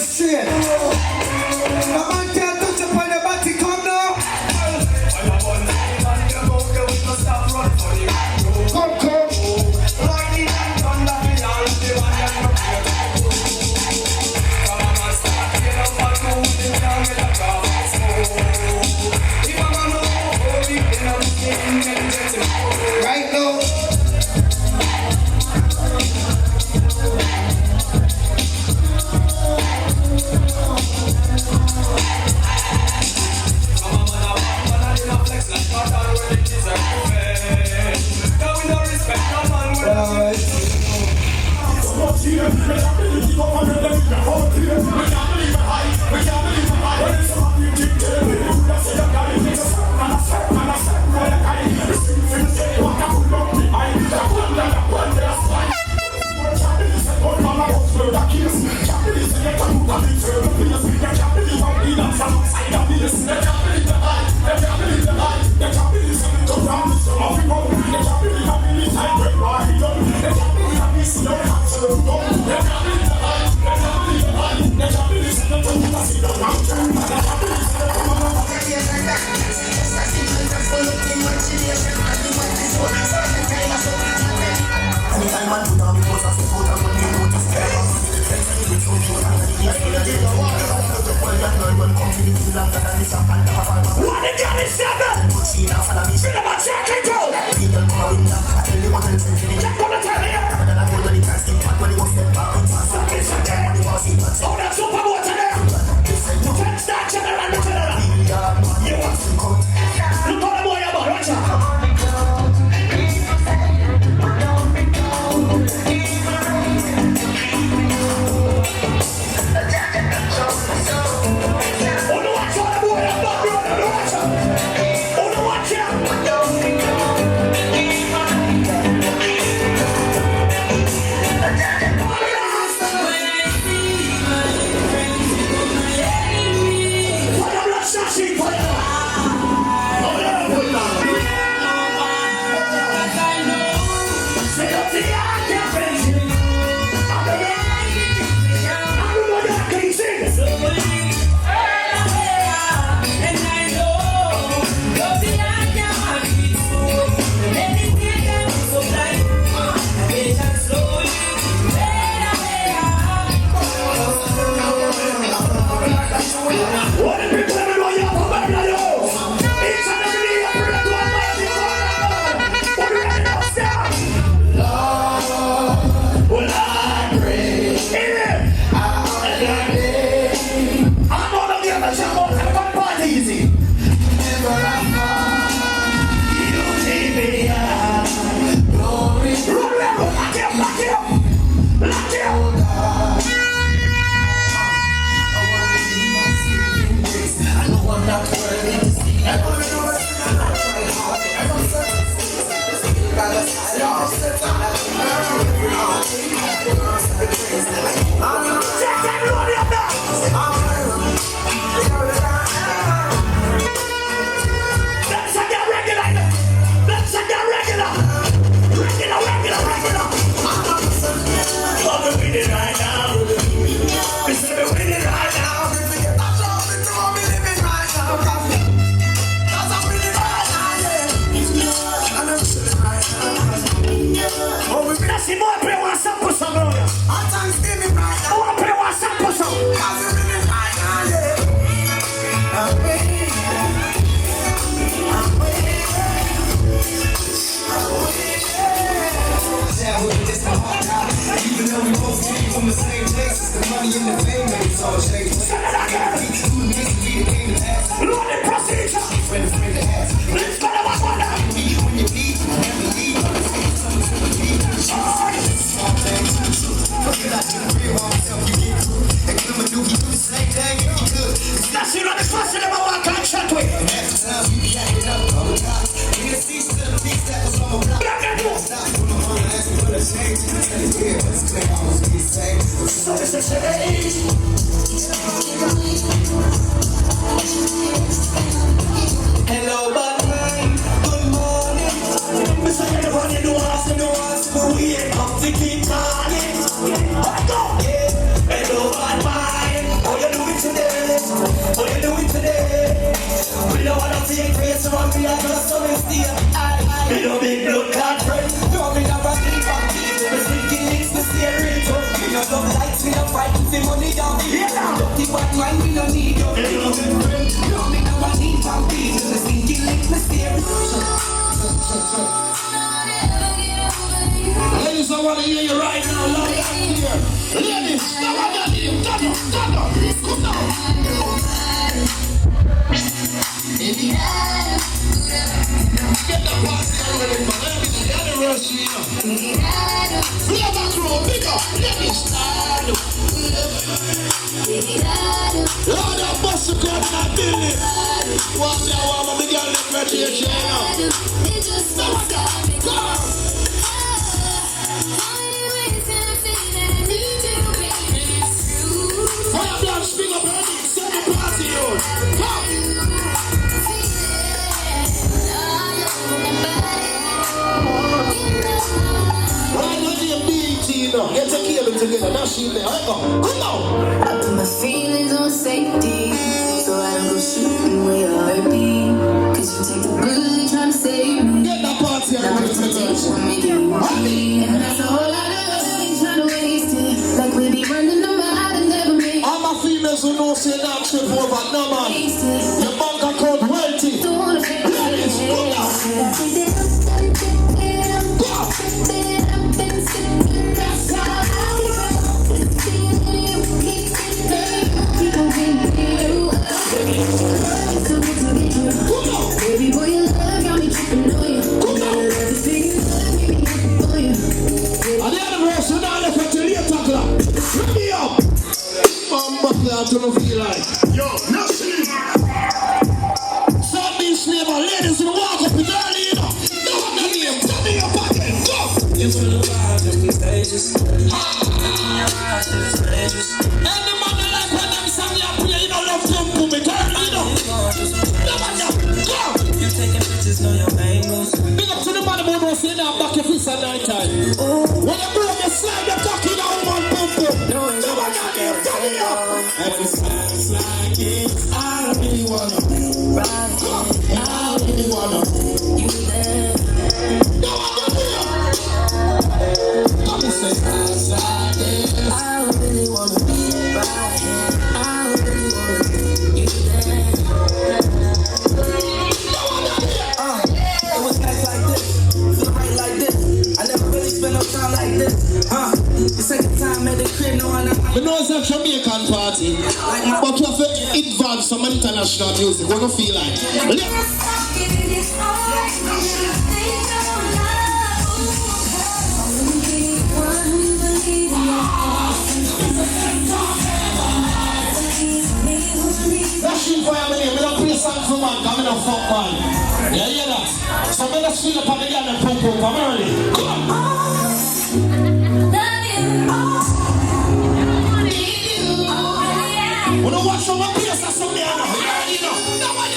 straight. A man can't touch upon the body, come now. Come, come. Right now. Hello, bad man. Good morning. Mr. Everyone, you know us, we ain't up to keep calling. Let's go. Hello, bad man. run me, I just so stay. Me no big blood clot friend. No, me never sleep on people. Me drinking links, me stay rich. Me no love lights, me no fighting for money down the hill. Dirty bad mind, me no need you. Me no good friend. No, me never sleep on people. Me drinking links, me stay rich. Ladies, I want to hear you right now, loud and clear. Ladies, now I got you. Come on. Get the party ready for them. Get the rush here. Flavor crew, big up. Ladies, Lord, that bus is going in that building. Watch out, I'm a big girl in the radiation. Come on. Fire blood, speak up, ready, set the party on. Come! Right now, you're BT now. Get a cable together, now she's there. Come on! I put my feelings on safety, so I don't go shooting where you hurt me. Cause you take the bullet trying to save me. Get that party on the temptation make you happy. And that's a whole lot of love trying to waste it. Like we be running them out and never make it. All my females who know say that trip over, no man. Your bank account wealthy. Ladies, come down. Baby boy, your love got me tripping on you. And the other person now left until 8 o'clock. Bring me up. I'm back there, I don't feel like. Yo, now sleep. Some these flavor ladies will walk up in early, you know. No one knows them. Tell me your pocket. Go. It's for the vibes, it's contagious. In your eyes, it's contagious. And the man that like when them song you play, you know, love them to me, girl, you know. No man know. Go. You taking pictures, know your angles. Big up to the man who don't say that back your fist at night time. When you move your slide, you're talking out one boom boom. No one know them. Tell me up. And it sounds like this. I really wanna be right here. I really wanna be there. No one know them. Let me say sounds like this. I really wanna be right here. I really wanna be there. No one know them. It was nice like this, feel right like this. I never really spent no time like this. The second time at the crib, no one. We know it's a Jamaican party, but you have to advance some international music. What do you feel like? That's shit for your name. We don't play songs for man, come in a fuck man. Yeah, hear that? So let us feel up on the girl and pump up. Come early. Come on. We don't watch some of this or something. You already know. No one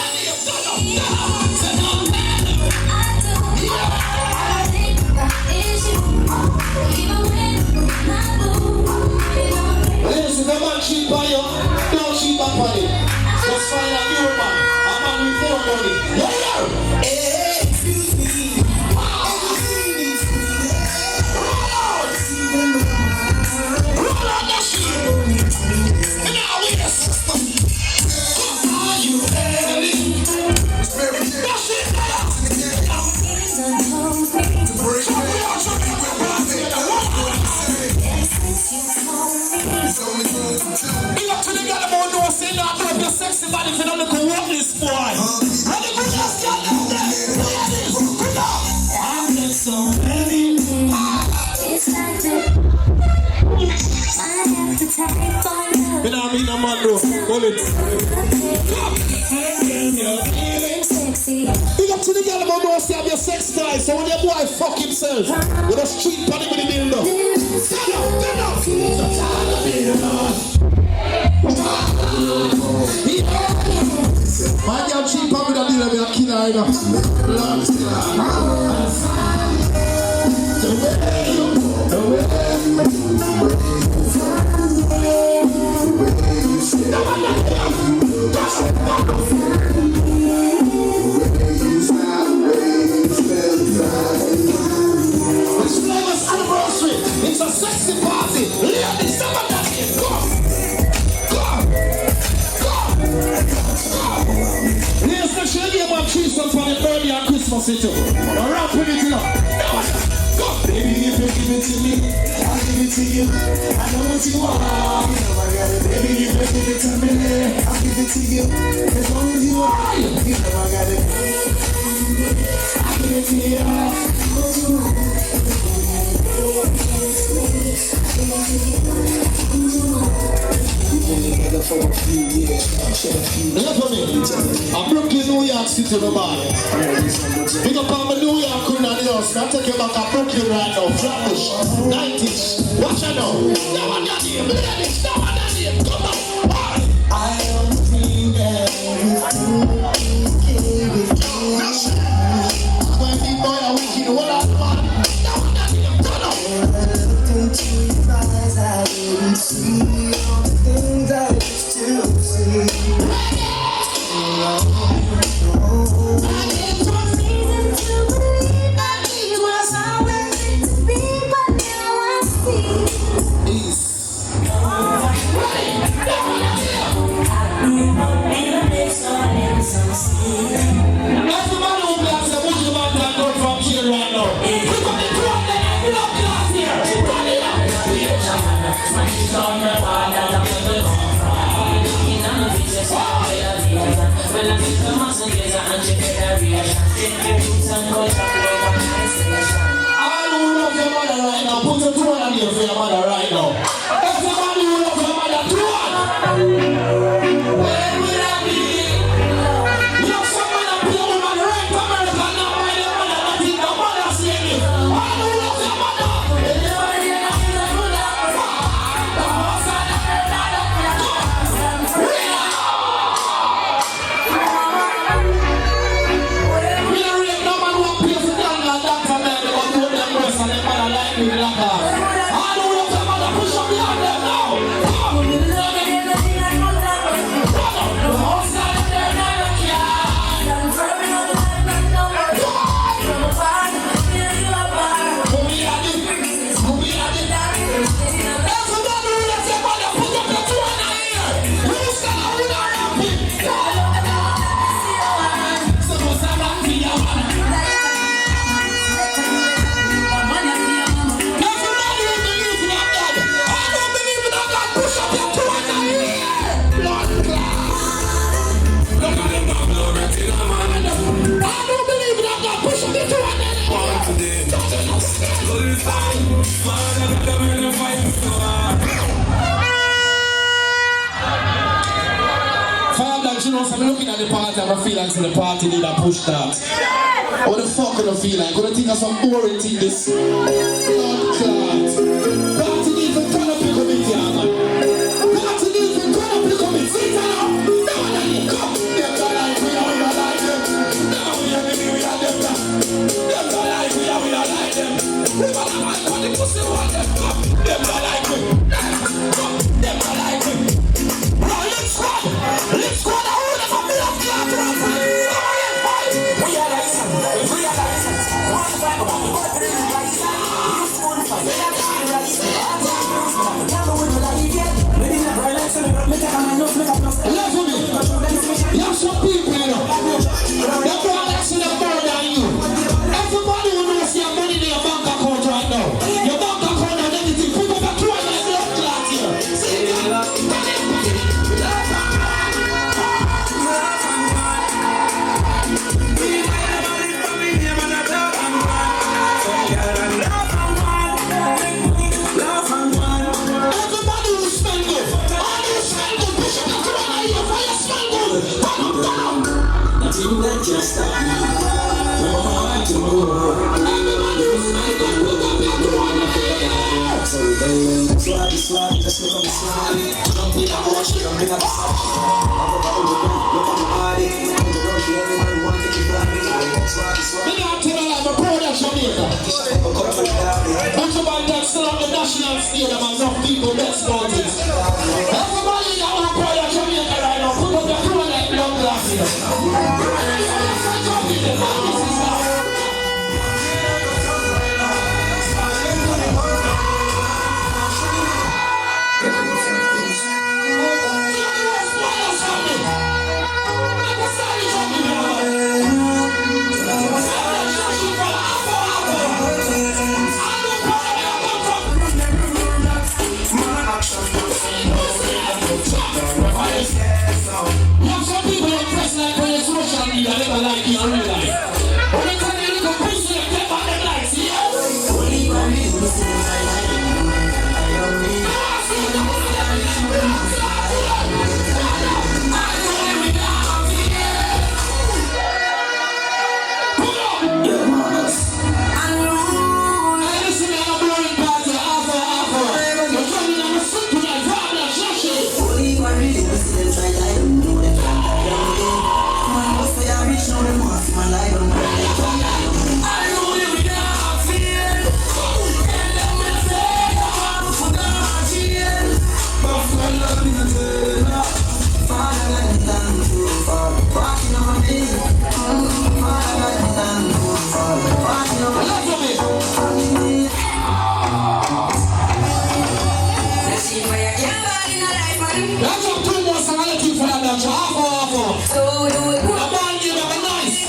ladies, if a man cheat by you, don't cheat back on it. Just find a new man. A man with more money. Yeah, yeah. Excuse me. Roll on that shit. And now we are you ready? That's it. Big up to the girl about no say no about your sexy body if you don't look a walk this boy. And the good ass girl out there. I'm just so ready. It's like that. I have to take for you. You know what I mean, man, bro. Hold it. Big up to the girl about no say have your sex drive. So when your boy fuck himself with a street party with the builder. Stand up. My girl cheap up with a dealer with a killer, you know. bust it up. Now rap with it, you know. Go. Baby, if you give it to me, I'll give it to you. I know what you want. You know I got it. Baby, if you give it to me, I'll give it to you. As long as you want, you know I got it. I'll give it to you. For a few years, look at me. I'm Brooklyn, New York City, no man. Big up on my New York crew and the house. I'll take you back to Brooklyn right now. Flatbush, 90s. Watch out now. No one got here. Look at this. No one got here. Come on. I don't think that everything with you. When the boy are wicked, what up, man? No one got here. Come on. When I looked into your eyes, I didn't see all the things I used to see. I'm looking at the party and I feel like the party need a push that. What the fuck do I feel like? Gonna think of some boring thing this. Lord God. Party need to turn up the committee, man. Party need to turn up the committee. Sit down. No one let you go. Them don't like we are, we don't like them. No, we are them, we are them. Them don't like we are, we don't like them. We want to find what the pussy want them. Them don't like me. Them don't like me. Now let's go. Let's go. You have some people, you know. They're products that more than you. Everybody who knows your money in your bank account right now. Your bank account and everything. People are trying to blood clot here. See just stop me. No hard to move. So they slide, just look on the slide. Don't be a horse, don't bring up the side. Look on the body. On the road, the only one who wants to be blind. Big up to the life of Brother Jamaica. Bunch of our decks still on the national stadium and some people that's noticed. Everybody that want Brother Jamaica right now, put up your crew like blood glasses.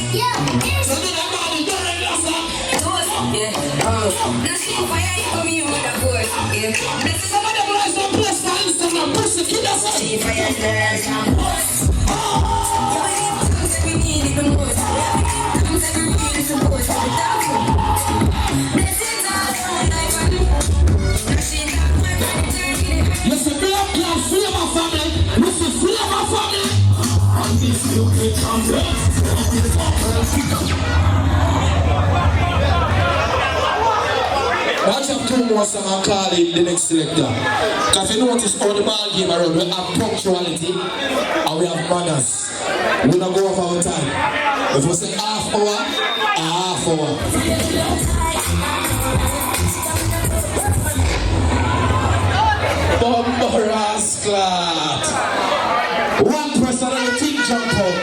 So do the money, don't let us up. Some of them guys don't post on Instagram, push the kid us Listen, blood clot, free of my family. Listen, free of my family. On this UK conference. Watch up 2 more songs and call in the next selector. Because you notice all the ball game around, we have punctuality and we have manners. We don't go off our time. If we say half hour, a half hour. Bumbo Rasclat. One person on the team jump out.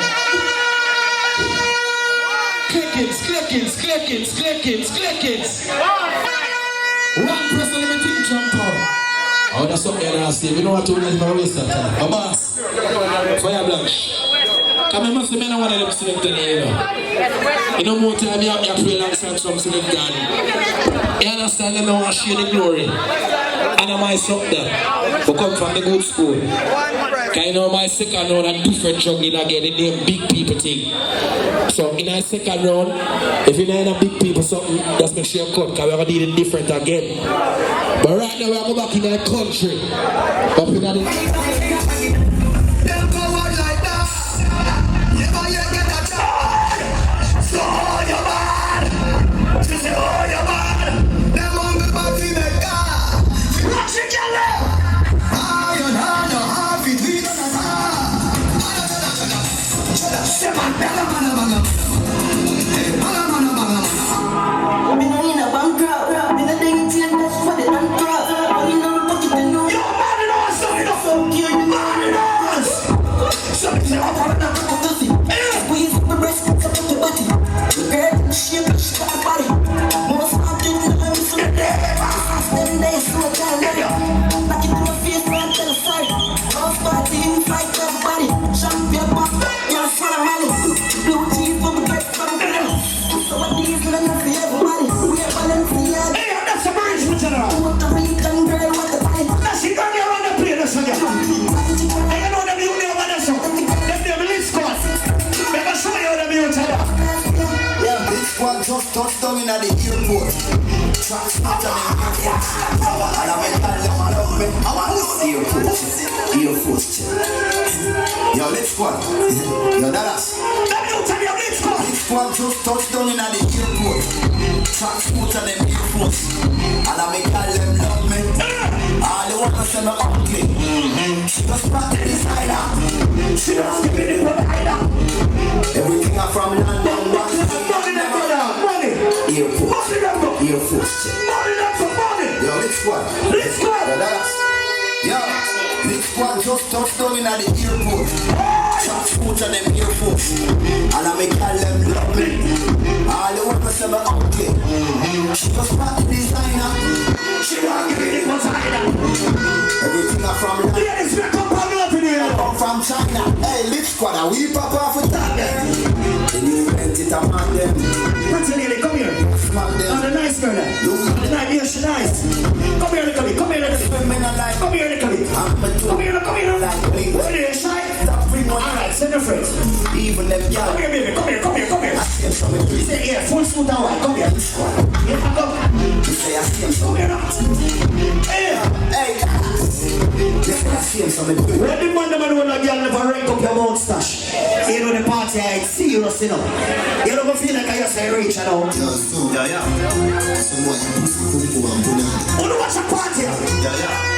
Clickins. One person on the team jump out. Oh, that's something I say. We don't want to waste that time. A boss. Fire blanche. Come on, say, I want to select the name. You know, more time you have to play alongside some select God. You understand? I want to share the glory. And I might suck that. But come from the good school. Because you know, my second round, a different juggling again. They name big people thing. So, in our second round, if you know big people something, just make sure you cut. Because we're going to need it different again. But right now, we're going back in the country. Up in the... Just touched down in the airport. Transport and I went to them and love me. I want to see Air Force check. Yo, let's go. Yo, Dallas. Let's go. Just touched down in the airport. Transport and them Air Force. And I make all them love me. All the ones that are ugly. She just brought the designer. She just give me the provider. Everything I'm from London. Air Force check. Yo, let's go. Yo, let's go. Just touched down in the airport. Transport and them Air Force. And I make all them love me. All the ones that are ugly. She just brought the designer. She don't give me the designer. Everything I'm from London. I'm from China. Hey, let's go. We pop off with that. The new rent it among them. Come here. Smack them. On the nice girl. The nice, yes, she nice. Come here, little bit. Come here, little bit. Come here, little bit. Come here. Where are you, shy? Alright, send your friends. Even them young. Come here, baby. Come here. Say here, full suit and white. Come here. Here, come. Come here now. Hey, Where the man when a girl never rank up your mouth stash? You know the party, I serious, you know. You don't feel like I just say reach, you know. Yeah. Someone who do watch a party? Yeah.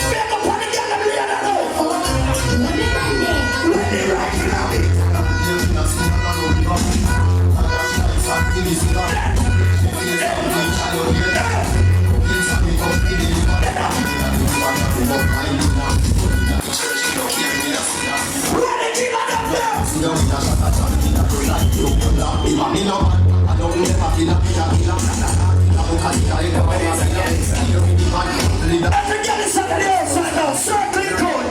Back up on the girl and leave her alone. Ready right now. Every girl is on the outside now, circling code.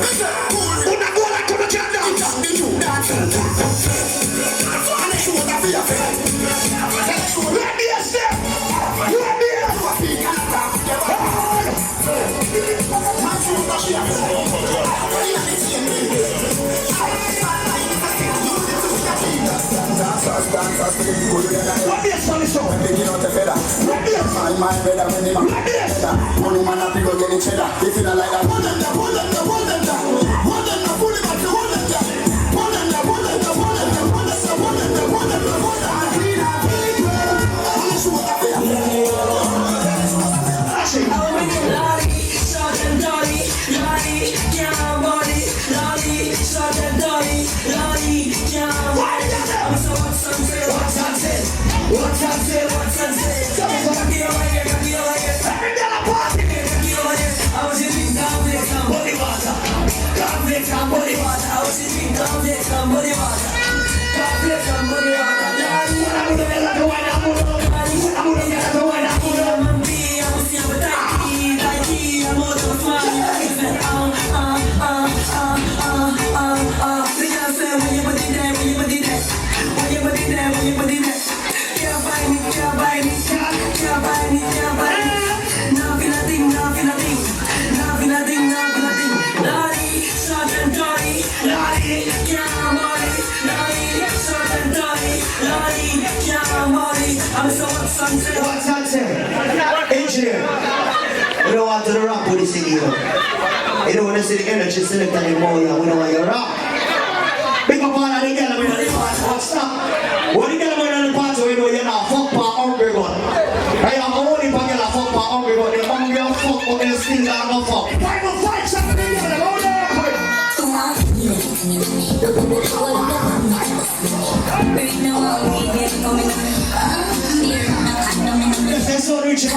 What's up, What's that say? Engineer. We don't want to rap with this thing here. You don't want to see the energy select anymore. We don't want you to rap. Big up all of the girls in the party. What's up? When the girls in the party, we know you're not fuck for hungry gun. I am only for girls fuck for hungry gun. They're hungry and fuck, but they're still not gonna fuck. Why not fight something together? Go there, quick. Yes, that's so rich.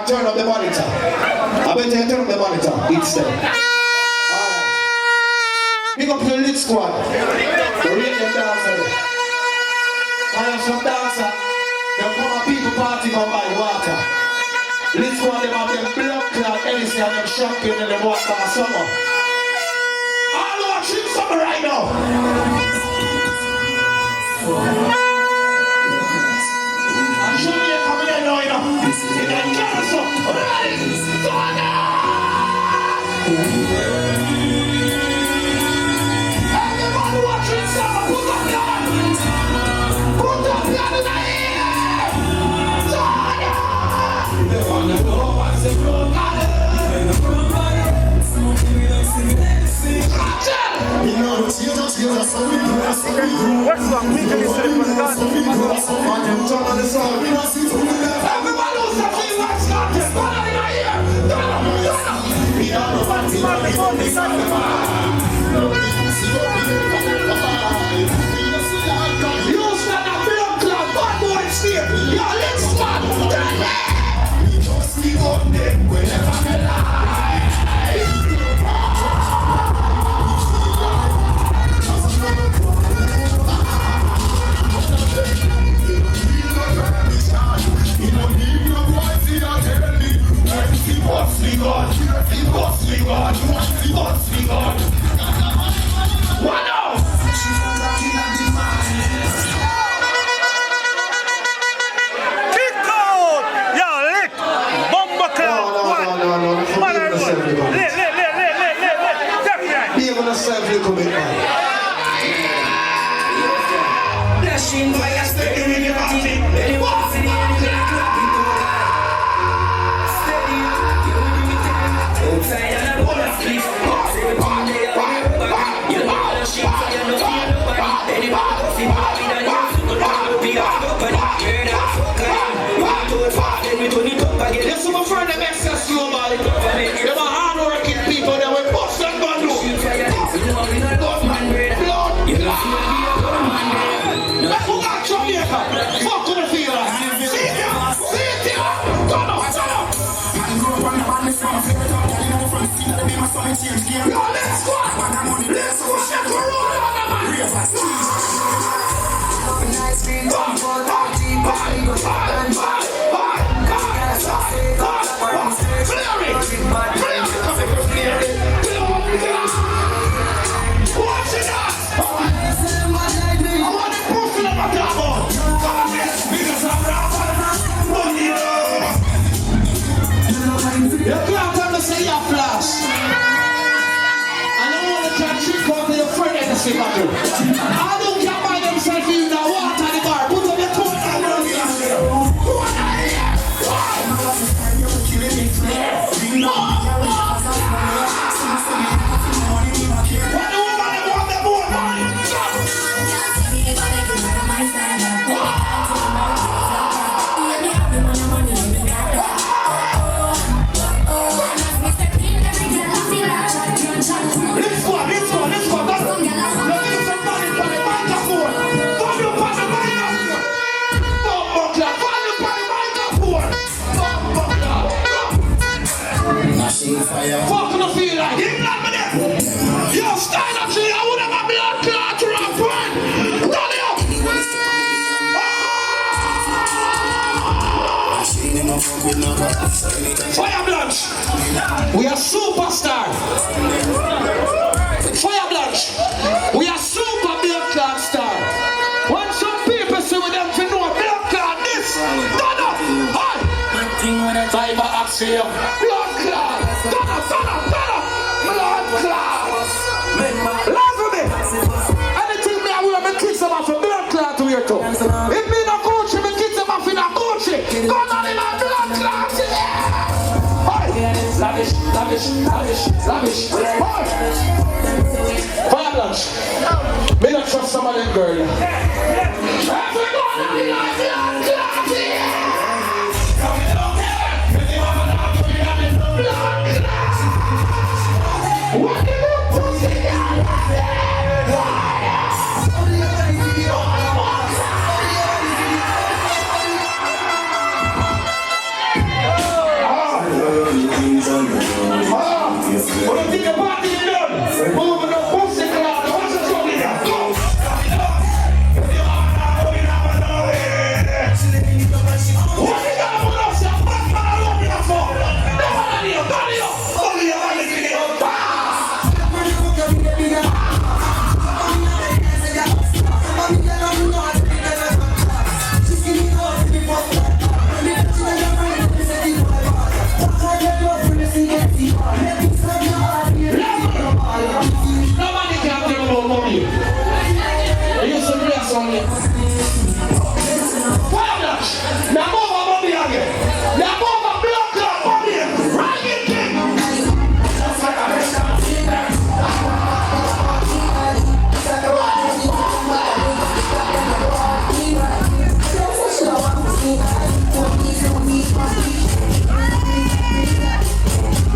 Turn up the monitor. I bet you turn up the monitor. It's there. Alright. Pick up your lit squad. The rate them dancers. I have some dancer. They come a people party come by water. Lit squad them have them blood clot anything and them champagne and them walk by summer. All over drink summer right now. And show me you coming in now, you know. In that carousel. Everybody watching summer, put up your hands. Put up your hands in the air. What's wrong? Me to listen to the God. Everybody who's a free man, start to follow in here. You stand up, blood clot, bad boy steer. Yo, let's start. We got them whenever they lie. Listen, my friend, them excess globally. Them are hard-working people that will bust them bando. Let's go back to Jamaica. Fuck to the feel like. See it here. Turn up. Yo, let's go. Let's go. You can't tell me say you're flash. I don't want to try trick out to your friend in the same battle. I don't care by themselves in the water the bar. Put up your coat and run here. What the woman they want the boat, man? Let's go. Fuck no feel like it. Yo, stand up, see, I would have a blood clot to a friend. Turn it up. Fire Blanche. We are superstar. Fire Blanche. We are super blood clot star. When some people say with them to know blood clot this. Turn up. Hi. Time for action. Blood clot. Turn up. Blood clot. Laugh at me. Anything me I will make kids them off a blood clot to your toe. If me no coach, me kids them off in a coach. Come on in a blood clot. Lavish. Fire Blanche. Me not trust some of them girl. Everybody in a blood clot. What the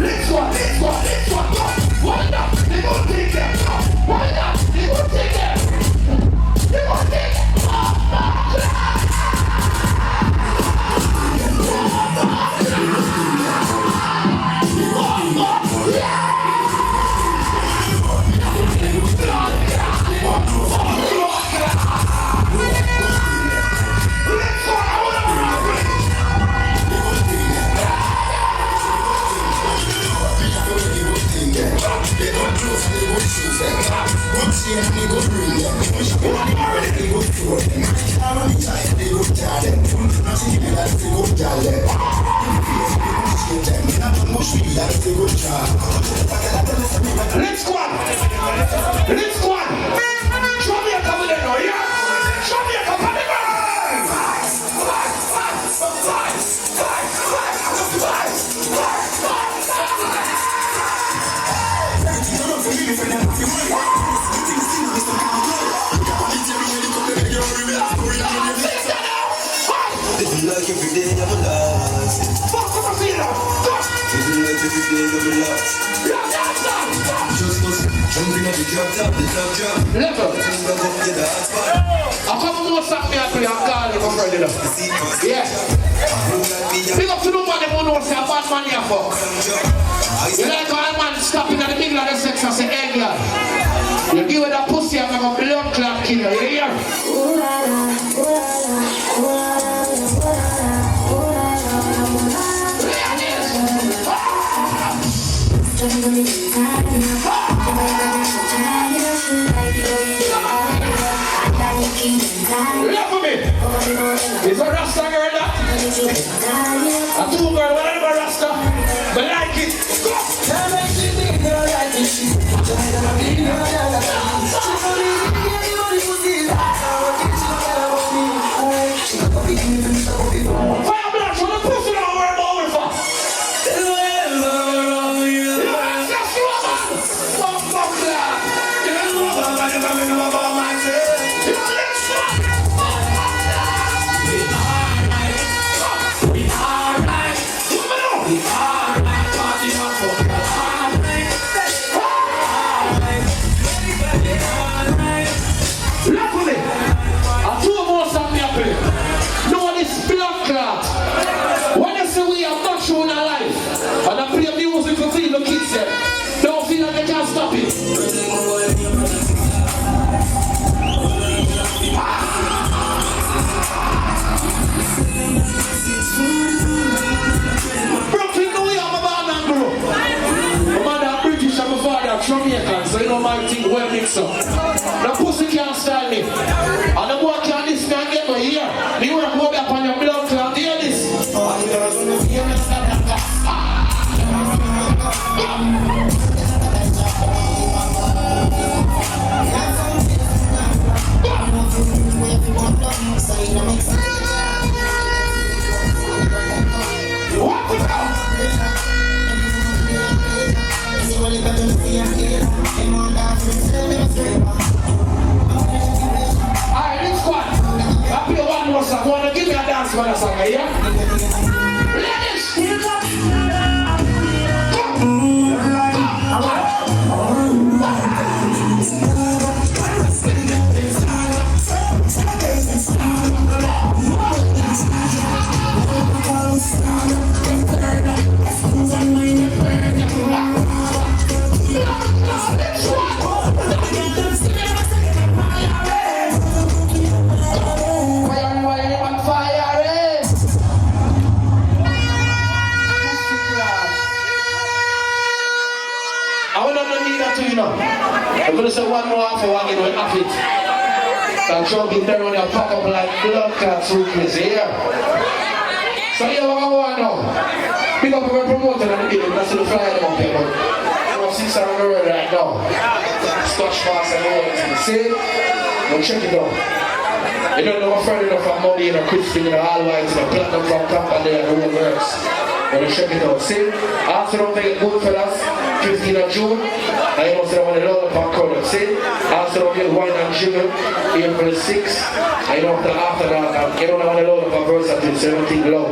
This one, go. Wind up, they gonna take them. Wind up, they gonna take them. They gonna take them. Let's go on. Jamaica with it now, yeah? Jamaica, come on. Like every day I'm alive. Living like every day I'm alive. Just jumping up the top, the top drop. Level. I come more something I play, I'm calling for further. Yeah. Big up to the man who knows a bad man here for. You like all man stopping at the middle of the sex and say, hey girl, you give her that pussy and I'm a blood clot killer, you hear? Look for me. Is a Rasta girl that? A two girl, whatever Rasta. But like it. Go. Fire blast, what the pussy don't worry about me for? When you say we are not showing our life, and I play music for feel the kids there, don't feel like they can't stop it. Brooklyn, New York, my band and bro. My mother British and my father Jamaican, so you know my thing well mixed up. The pussy can't style me, and the boy can't listen and get my ear. You want to go back on your blood clot, hear this? What the hell? Alright, this one. I play one more song. Wanna give me a dance for the song, yeah? Ladies! I'm gonna say one more after one, you know, enough it. And jogging there on your pack up like blood clots ruthless here. So here what I want now. Pick up our promoter and the building, that's the flyer down there, but I'm 6 around the road right now. Scotch fast and all that. See? Now check it out. You don't know further enough from money and a crispy and all white and a platinum from top and there and the whole works. Now check it out. See? After don't make it good fellas. 15th of June, I must have one load of color. See? After I get wine and sugar, April 6th, I know after that, I don't have a load of versatile, 17 low.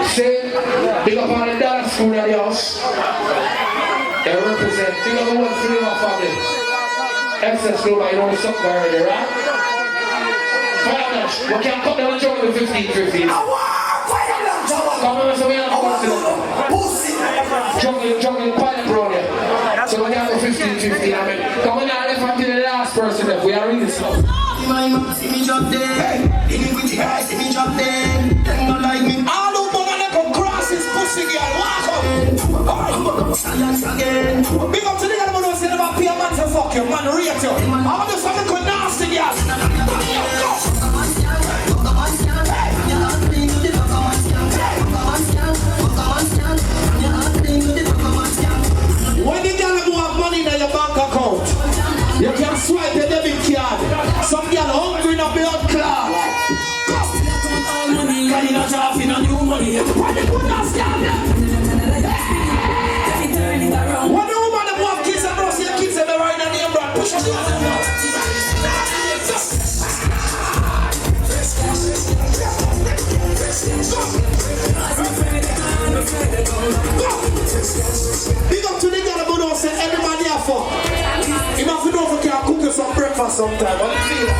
See? Big up on the dance school at the house. They represent. Big up the one for my family. SS Global, you know what's up already, right? Fire match. We can't cut down the jungle 15-15. Come on, so we have to jungle pilot road here. So we have to 15-15. I mean, come on now, left until the last person left. We are really slow. See me drop dead. See me drop dead. They not like me. All who wanna come cross his pussy girl, walk up. Again. Big up to the girl who say never pay a man to fuck you, man rate you. I want to say good nasty girl. When the girl who have money in your bank account, you can swipe your debit card. Some girl hungry in a blood clot. All money, I need a job in a new money. What the woman who have kids and bros, your kids and they're right in the name brand, push up your big up to the girl who don't say anybody have fuck. You must know if you can cook you some breakfast sometime. What do you feel?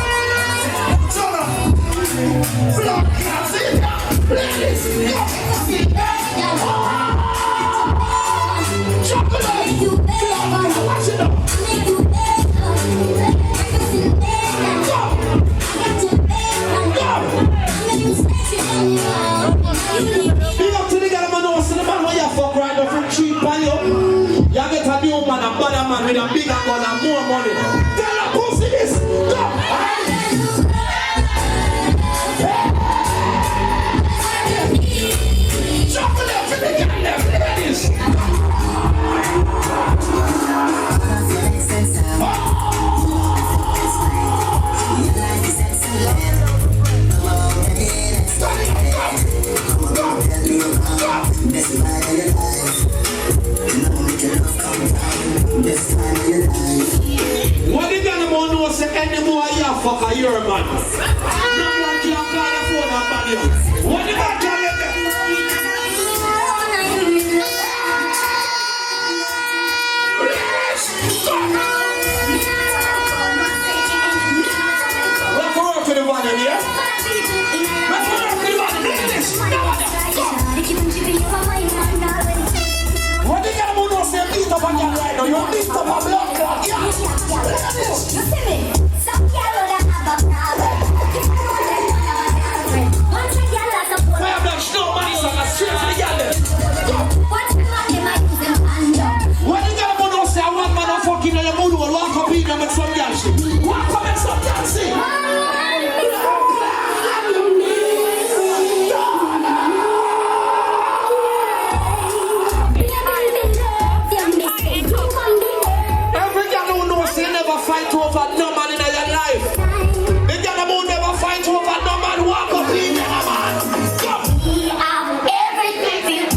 Big up to the girl who knows the man where you fuck right now from cheap by you. You get a new man, a better man with a bigger gun and more money. Tell her pussy this. Go. Chocolate for the girl left. Look at this. What the girl about know say anymore you fuck a your man? No man can't call the phone and ban you. What the man can let them? Let's work for the one in here. Let's work for the one in this. What the girl about know say beat up a girl right now? You beat up a blood clot. Yeah. Look at this. Fire black snow money song and straight to the girl there. What the girl about know say one man a fucking on your mood will walk up in and make some girl shit. Walk up and some girl shit. Fight over no man in your life. The girl who never fight over no man walk up in your man. Come. We have everything.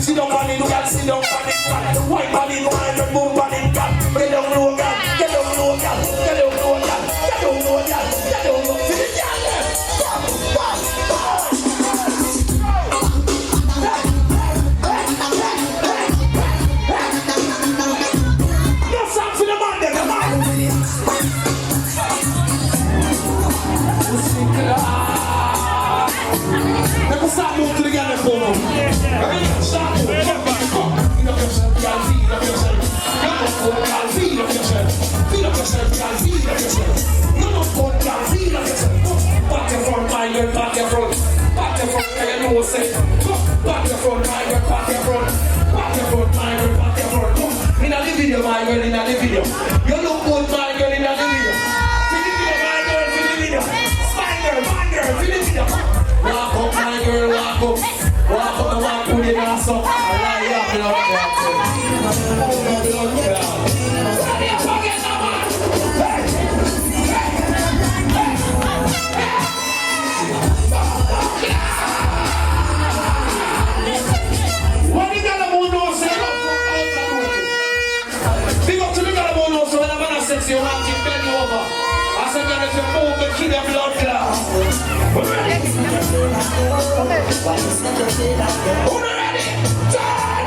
Sit down on it, girl, sit down on it. Wipe on it, wipe move on it, girl. Get down low, girl. Get down low, girl. Get down low, girl. Get down low, girl. Get down low. See the girl there. No song for the man there, come on. Let me start moving to the girl there for me. Start moving. Feed up yourself, girl, feed up yourself. Girl, feed up yourself. Feed up yourself, girl, feed up yourself. You know what, girl, feed up yourself. Back your front, my girl, back your front. Back your front, girl, you know what say. Back your front, my girl, back your front. Back your front, my girl, back your front. In the video, my girl, in the video. You look good, my girl, in the video. For the video, my girl, for the video. My girl, for the video. you want to bend over. I said, girl, if you move, you kill your blood clot. Who ready? Who ready? Turn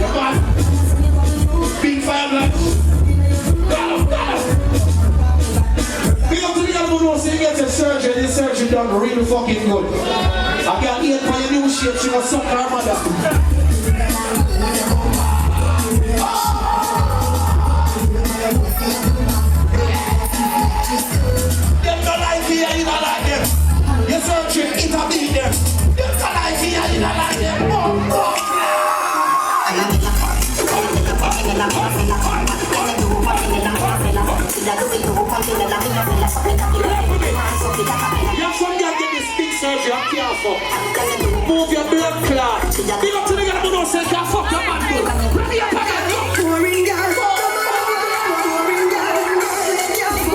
Come on. Big fire black. Got him. Big up to the guy who knows you get your surgery. This surgery done really fucking good. I can't eat for your new shape. She was suck her mother. Them no like here, you don't like them. Your surgery, it a beat them. Them no like here, you don't like them. You're from there get this big surgery, I'm careful. Move your blood clot. Big up to the guy who don't say can't fuck your man good. Ready up again, go. Touring girl.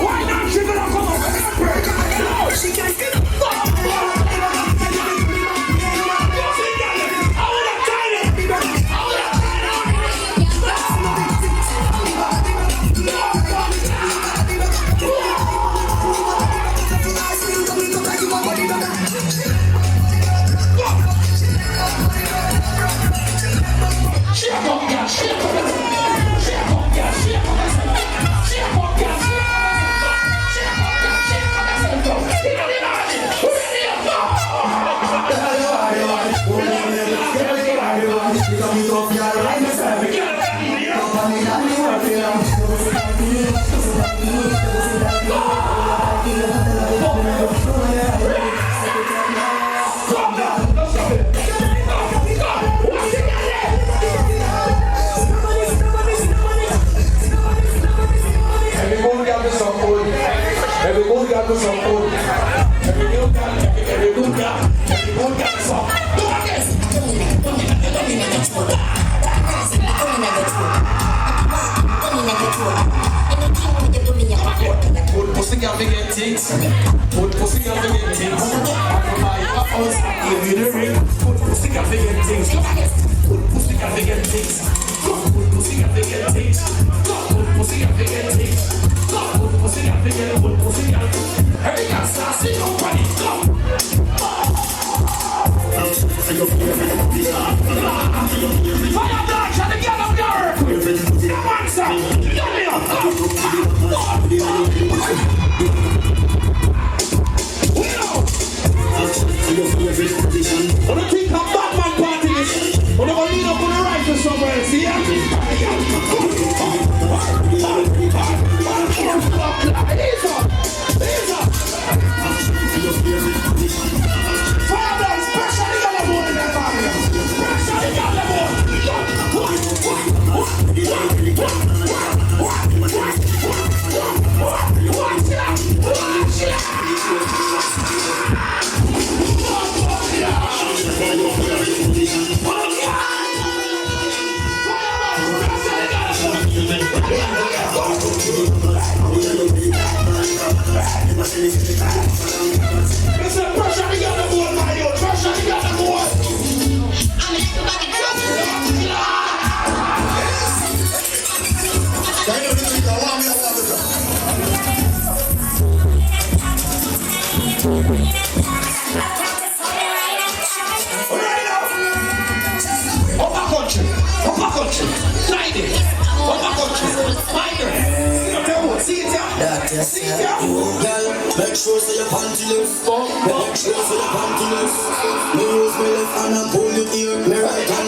Why not? She gonna come up. She can't get up. Pussy got me get things. Pussy got me get things. I can buy a house, give me the ring. Pussy got me get things. Pussy got me get things. Pussy got me get things. Pussy got me get things. Pussy got me get pussy got. Hey, that's sassy, nobody. Fire dance and the girl of the earth. Come on, sir. Get me up. When I think of Batman party, when I'm going to lean up on the right or somewhere, see ya? Fire dance, pressure the other board in that family. Pressure the other board. Listen, pressure the other board, my yo. Pressure the other board. Make sure so your panty loose. Make sure so your panty loose. Me use my left hand and pull your ear. Me right hand